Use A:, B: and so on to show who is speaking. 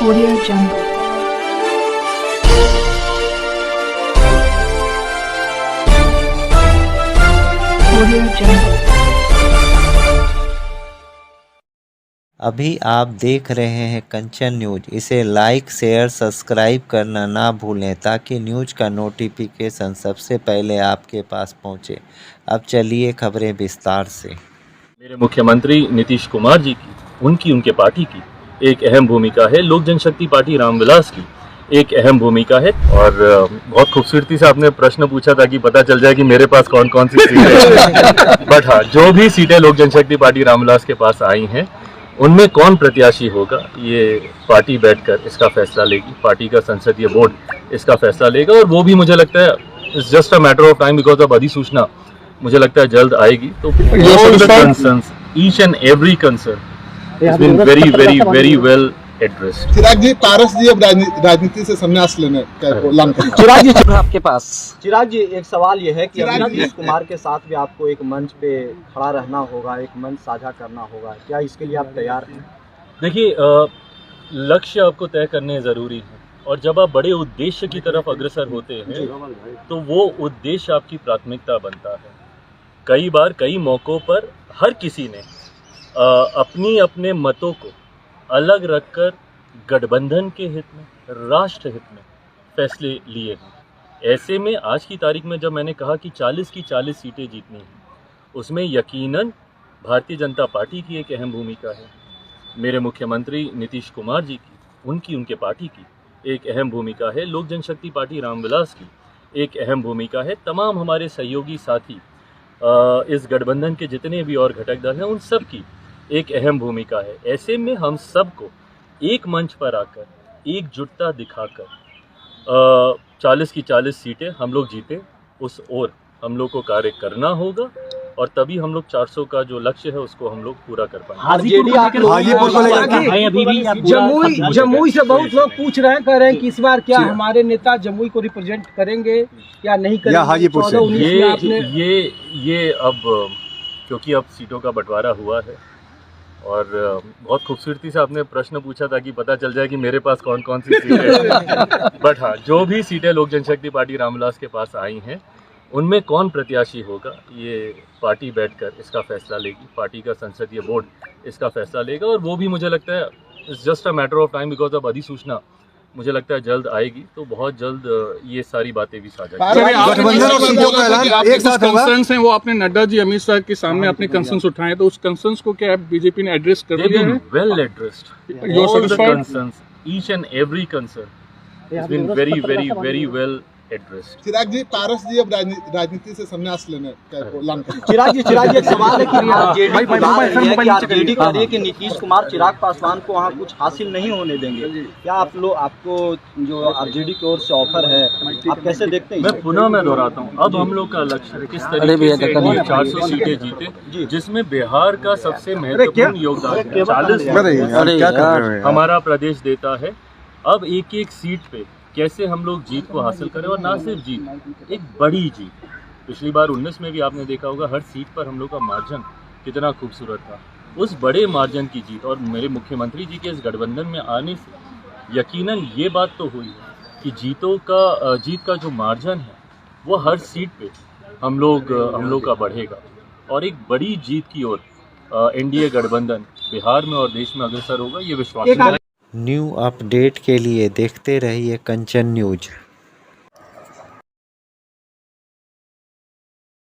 A: Audio Jungle. Audio Jungle.
B: अभी आप देख रहे हैं कंचन न्यूज। इसे लाइक शेयर सब्सक्राइब करना ना भूलें ताकि न्यूज का नोटिफिकेशन सबसे पहले आपके पास पहुंचे। अब चलिए खबरें विस्तार से।
C: मेरे मुख्यमंत्री नीतीश कुमार जी की उनके पार्टी की एक अहम भूमिका है। लोक जनशक्ति पार्टी रामविलास की एक अहम भूमिका है। और बहुत खूबसूरती से आपने प्रश्न पूछा ताकि पता चल जाए कि मेरे पास कौन कौन सी सीटें हैं। बट हाँ, जो भी सीटें लोक जनशक्ति पार्टी रामविलास के पास आई हैं उनमें कौन प्रत्याशी होगा ये पार्टी बैठकर इसका फैसला लेगी। पार्टी का संसदीय बोर्ड इसका फैसला लेगा और वो भी मुझे लगता है it's just a matter of time, because अब अधिसूचना मुझे लगता है जल्द आएगी। तो all the concerns, each and every concern has been very well addressed.
D: चिराग जी, पारस जी अब राजनीति से संन्यास लेने का ऐलान कर।
E: चिराग जी आपके पास।
F: चिराग जी, एक सवाल ये है कि नीतीश कुमार के साथ भी आपको एक मंच पे खड़ा रहना होगा, एक मंच साझा करना होगा, क्या इसके लिए आप तैयार हैं?
C: देखिए, लक्ष्य आपको तय करने ज़रूरी है और जब आप बड़े उद्देश्य की तरफ अग्रसर होते हैं तो वो उद्देश्य आपकी प्राथमिकता बनता है। कई बार कई मौक़ों पर हर किसी ने अपने मतों को अलग रखकर गठबंधन के हित में, राष्ट्र हित में फैसले लिए हैं। ऐसे में आज की तारीख में जब मैंने कहा कि 40 की 40 सीटें जीतनी हैं, उसमें यकीनन भारतीय जनता पार्टी की एक अहम भूमिका है। मेरे मुख्यमंत्री नीतीश कुमार जी की उनके पार्टी की एक अहम भूमिका है। लोक जनशक्ति पार्टी रामविलास की एक अहम भूमिका है। तमाम हमारे सहयोगी साथी, इस गठबंधन के जितने भी और घटक दल हैं, उन सब की एक अहम भूमिका है। ऐसे में हम सबको एक मंच पर आकर एकजुटता दिखाकर 40 की 40 सीटें हम लोग जीते, उस ओर हम लोग को कार्य करना होगा और तभी हम लोग 400 का जो लक्ष्य है उसको हम लोग पूरा कर पाएंगे।
E: जमुई से बहुत लोग पूछ रहे हैं, कह रहे हैं कि इस बार क्या हमारे नेता जमुई को रिप्रेजेंट करेंगे या नहीं करेंगे?
C: ये अब क्योंकि अब सीटों का बंटवारा हुआ है और बहुत खूबसूरती से आपने प्रश्न पूछा ताकि पता चल जाए कि मेरे पास कौन कौन सी सीटें हैं। बट हाँ, जो भी सीटें लोक जनशक्ति पार्टी रामविलास के पास आई हैं उनमें कौन प्रत्याशी होगा ये पार्टी बैठकर इसका फैसला लेगी। पार्टी का संसदीय बोर्ड इसका फैसला लेगा और वो भी मुझे लगता है it's just a matter of time, because अब अधिसूचना मुझे लगता है जल्द आएगी। तो बहुत जल्द ये सारी बातें भी साझा
G: कंसर्न्स हैं वो आपने नड्डा जी, अमित शाह के सामने अपने कंसर्न्स उठाए, तो उस कंसर्न्स को क्या बीजेपी ने एड्रेस कर दिया है?
C: Well addressed. All the concerns, each and every concern has been very well addressed.
D: चिराग जी, पारस जी अब राजनीति से संन्यास लेने का ऐलान कर।
F: चिराग जी, एक सवाल है कि आरजेडी कह रही है कि नीतीश कुमार चिराग पासवान को वहाँ कुछ हासिल नहीं होने देंगे। क्या आपको जो आरजेडी की ओर से ऑफर है, आप कैसे देखते हैं?
C: मैं दोहराता हूँ, अब हम लोग का लक्ष्य है किस तरीके से 400 सीटें जीते, जिसमें बिहार का सबसे महत्वपूर्ण योगदान है। 40 हमारा प्रदेश देता है। अब एक एक सीट पे कैसे हम लोग जीत को हासिल करें और ना सिर्फ जीत, एक बड़ी जीत। पिछली बार 19 में भी आपने देखा होगा हर सीट पर हम लोग का मार्जिन कितना खूबसूरत था। उस बड़े मार्जिन की जीत और मेरे मुख्यमंत्री जी के इस गठबंधन में आने से यकीनन ये बात तो हुई है कि जीत का जो मार्जिन है वो हर सीट पे हम लोग का बढ़ेगा और एक बड़ी जीत की ओर एनडीए गठबंधन बिहार में और देश में अग्रसर होगा, ये विश्वास है।
B: न्यू अपडेट के लिए देखते रहिए कंचन न्यूज।